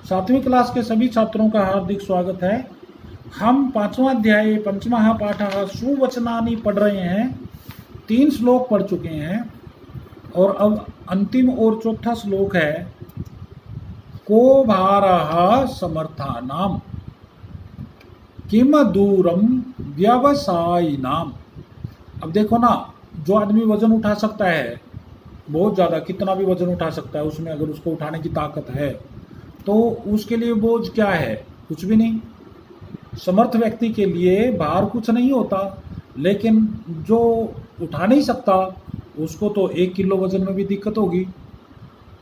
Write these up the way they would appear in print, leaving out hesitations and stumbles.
सातवीं क्लास के सभी छात्रों का हार्दिक स्वागत है। हम पांचवा अध्याय पंचमः पाठः सुवचनानि पढ़ रहे हैं। 3 श्लोक पढ़ चुके हैं और अब अंतिम और चौथा श्लोक है को भारः समर्थानाम किम दूरम व्यवसायिनाम। अब देखो ना, जो आदमी वजन उठा सकता है बहुत ज़्यादा, कितना भी वजन उठा सकता है, उसमें अगर उसको उठाने की ताकत है तो उसके लिए बोझ क्या है? कुछ भी नहीं। समर्थ व्यक्ति के लिए भार कुछ नहीं होता, लेकिन जो उठा नहीं सकता उसको तो 1 किलो वजन में भी दिक्कत होगी,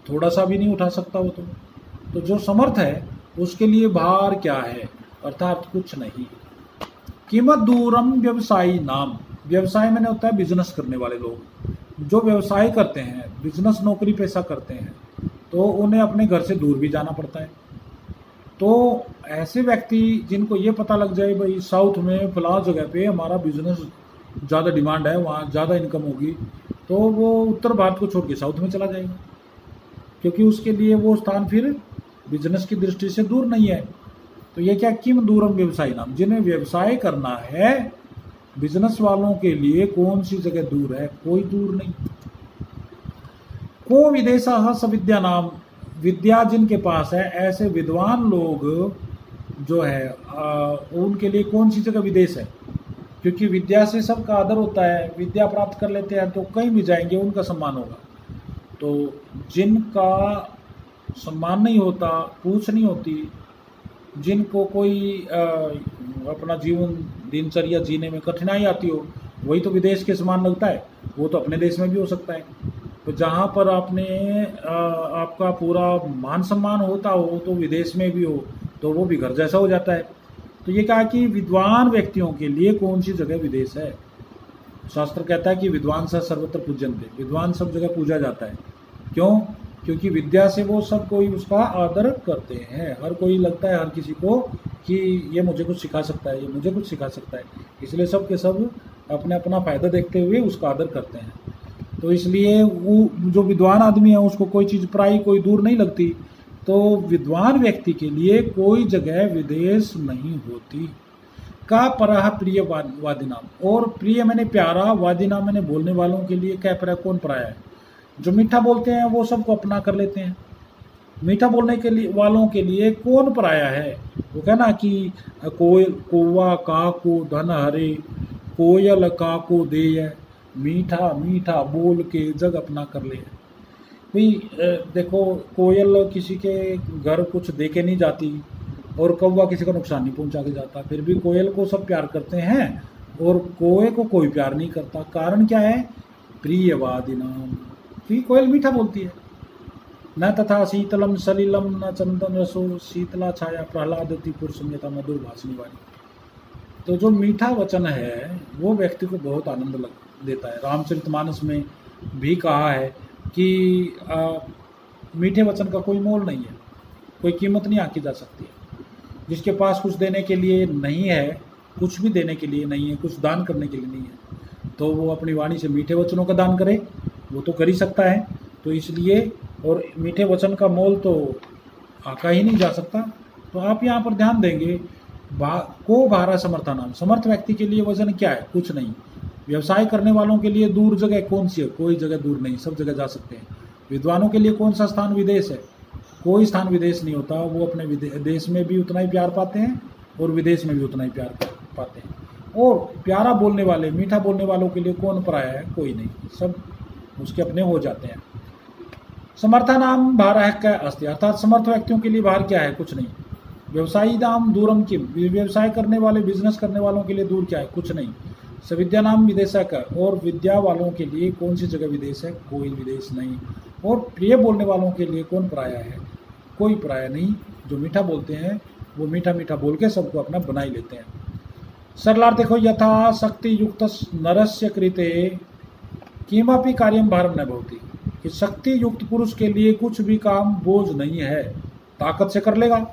थोड़ा सा भी नहीं उठा सकता वो तो जो समर्थ है उसके लिए भार क्या है? अर्थात कुछ नहीं। कीमत दूरम व्यवसायी नाम, व्यवसाय मैंने होता है बिजनेस करने वाले लोग, जो व्यवसाय करते हैं, बिजनेस नौकरी पैसा करते हैं, तो उन्हें अपने घर से दूर भी जाना पड़ता है। तो ऐसे व्यक्ति जिनको ये पता लग जाए भाई साउथ में फलां जगह पे हमारा बिजनेस ज़्यादा डिमांड है, वहाँ ज़्यादा इनकम होगी, तो वो उत्तर भारत को छोड़ के साउथ में चला जाएगा, क्योंकि उसके लिए वो स्थान फिर बिजनेस की दृष्टि से दूर नहीं है। तो ये क्या, किम दूरम व्यवसायी नाम, जिन्हें व्यवसाय करना है, बिजनेस वालों के लिए कौन सी जगह दूर है? कोई दूर नहीं। को विदेशः स विद्या नाम, विद्या जिनके पास है, ऐसे विद्वान लोग जो है उनके लिए कौन सी जगह विदेश है? क्योंकि विद्या से सबका आदर होता है, विद्या प्राप्त कर लेते हैं तो कहीं भी जाएंगे उनका सम्मान होगा। तो जिनका सम्मान नहीं होता, पूछ नहीं होती, जिनको कोई अपना जीवन दिनचर्या जीने में कठिनाई आती हो, वही तो विदेश के समान लगता है। वो तो अपने देश में भी हो सकता है। तो जहाँ पर आपका पूरा मान सम्मान होता हो तो विदेश में भी हो तो वो भी घर जैसा हो जाता है। तो ये कहा कि विद्वान व्यक्तियों के लिए कौन सी जगह विदेश है? शास्त्र कहता है कि विद्वान स सर्वत्र पूज्यन्ते, विद्वान सब जगह पूजा जाता है। क्यों? क्योंकि विद्या से वो सब कोई उसका आदर करते हैं। हर कोई लगता है हर किसी को कि ये मुझे कुछ सिखा सकता है, ये मुझे कुछ सिखा सकता है, इसलिए सब के सब अपने अपना फ़ायदा देखते हुए उसका आदर करते हैं। तो इसलिए वो जो विद्वान आदमी है उसको कोई चीज़ पराई, कोई दूर नहीं लगती। तो विद्वान व्यक्ति के लिए कोई जगह विदेश नहीं होती। का परह प्रिय वादिनाम, और प्रिय मैंने प्यारा, वादिनाम मैंने बोलने वालों के लिए क्या पर कौन पराया है? जो मीठा बोलते हैं वो सबको अपना कर लेते हैं। मीठा बोलने के लिए वालों के लिए कौन पराया है? वो कहना कि कोयल कौवा काको धन हरे, कोयल काको देय, मीठा मीठा बोल के जग अपना कर ले। भाई देखो, कोयल किसी के घर कुछ दे के नहीं जाती और कौवा किसी का नुकसान नहीं पहुंचा के जाता, फिर भी कोयल को सब प्यार करते हैं और कौवे को कोई प्यार नहीं करता। कारण क्या है? प्रियवादिनाम, कि कोयल मीठा बोलती है। न तथा शीतलम सलिलम न चंदन रसो, शीतला छाया प्रहलादति पुरुषम यथा मधुर भाषणी वाणी। तो जो मीठा वचन है वो व्यक्ति को बहुत आनंद देता है। रामचरितमानस में भी कहा है कि मीठे वचन का कोई मोल नहीं है, कोई कीमत नहीं आंकी जा सकती है। जिसके पास कुछ देने के लिए नहीं है, कुछ भी देने के लिए नहीं है, कुछ दान करने के लिए नहीं है, तो वो अपनी वाणी से मीठे वचनों का दान करे, वो तो कर ही सकता है। तो इसलिए, और मीठे वचन का मोल तो आका ही नहीं जा सकता। तो आप यहाँ पर ध्यान देंगे, को भारा समर्था नाम, समर्थ व्यक्ति के लिए वजन क्या है? कुछ नहीं। व्यवसाय करने वालों के लिए दूर जगह कौन सी है? कोई जगह दूर नहीं, सब जगह जा सकते हैं। विद्वानों के लिए कौन सा स्थान विदेश है? कोई स्थान विदेश नहीं होता। वो अपने देश में भी उतना ही प्यार पाते हैं और विदेश में भी उतना ही प्यार पाते हैं। और प्यारा बोलने वाले, मीठा बोलने वालों के लिए कौन पराया है? कोई नहीं, सब उसके अपने हो जाते हैं। समर्था नाम भारः क्या अस्ति, अर्थात समर्थ व्यक्तियों के लिए भार क्या है? कुछ नहीं। व्यवसायी नाम दूरम किम, व्यवसाय करने वाले, बिजनेस करने वालों के लिए दूर क्या है? कुछ नहीं। सविद्या नाम विदेशक, और विद्या वालों के लिए कौन सी जगह विदेश है? कोई विदेश नहीं। और प्रिय बोलने वालों के लिए कौन पराया है? कोई पराया नहीं। जो मीठा बोलते हैं वो मीठा मीठा बोल के सबको अपना बना ही लेते हैं। सरलार्थ देखो, यथा शक्ति युक्त नरस्य कृते किमपि कार्यम भारम न भवति, कि शक्ति युक्त पुरुष के लिए कुछ भी काम बोझ नहीं है, ताकत से कर लेगा।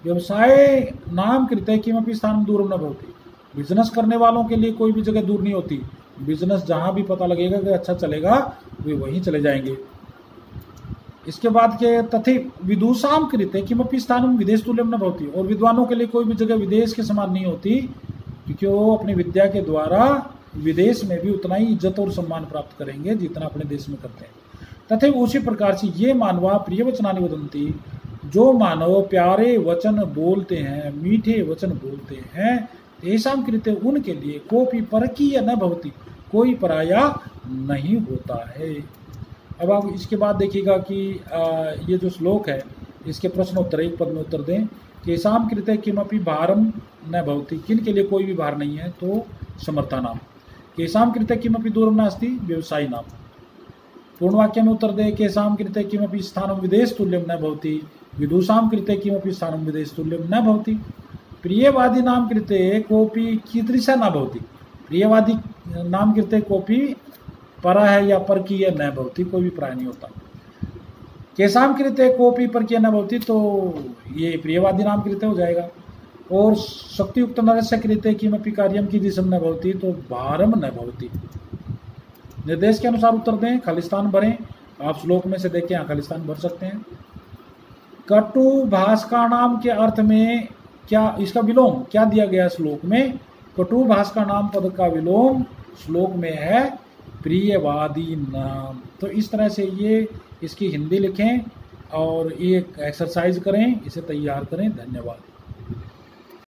व्यवसाय नाम कृते किमपि स्थान दूरम न भवति, बिजनेस करने वालों के लिए कोई भी जगह दूर नहीं होती। बिजनेस जहाँ भी पता लगेगा कि अच्छा चलेगा वे वहीं चले जाएंगे। इसके बाद के तथे विदुषाम कृते किमपि स्थानम विदेश तुल्यम न भवति, और विद्वानों के लिए कोई भी जगह विदेश के समान नहीं होती, क्योंकि वो अपनी विद्या के द्वारा विदेश में भी उतना ही इज्जत और सम्मान प्राप्त करेंगे जितना अपने देश में करते हैं। तथा उसी प्रकार से ये मानवा प्रिय वचनानि वदन्ति, जो मानव प्यारे वचन बोलते हैं, मीठे वचन बोलते हैं, तेषां कृते उनके लिए कोपि परकीय न भवति, कोई पराया नहीं होता है। अब आप इसके बाद देखिएगा कि ये जो श्लोक है इसके प्रश्नोत्तर एक पद में उत्तर दें। केशाम कृते किमपि भारम न भवति, किन के लिए कोई भी भार नहीं है, तो समर्था नाम। केशाम कृते किमपि दूरम नास्ति, व्यवसायी नाम। पूर्ण वाक्य में उत्तर दे। केशाम कृते किमपि स्थानम विदेश तुल्यम न भवति, विदुषाम कृते किमपि स्थानम विदेश तुल्यम न भवति, प्रियवादी नाम कृते कोपि कीदृशा न भवति, प्रियवादी नाम कृते कोपि परा है या पर की न भवति, कोई भी प्राय नहीं होता। केशाम कृते कोपि पर की न भवति, तो ये प्रियवादी नाम कृते हो जाएगा। और शक्तियुक्त नरस्य कृते किमपि कार्यम की दिशम न भवति, तो भारम न भवति। निर्देश के अनुसार उत्तर दें, खालिस्तान भरें। आप श्लोक में से देखें, यहाँ खालिस्तान भर सकते हैं। कटु भास्का नाम के अर्थ में क्या इसका विलोम क्या दिया गया श्लोक में? कटु भास्का नाम पद का विलोम श्लोक में है प्रियवादी नाम। तो इस तरह से ये इसकी हिंदी लिखें और ये एक्सरसाइज करें, इसे तैयार करें। धन्यवाद।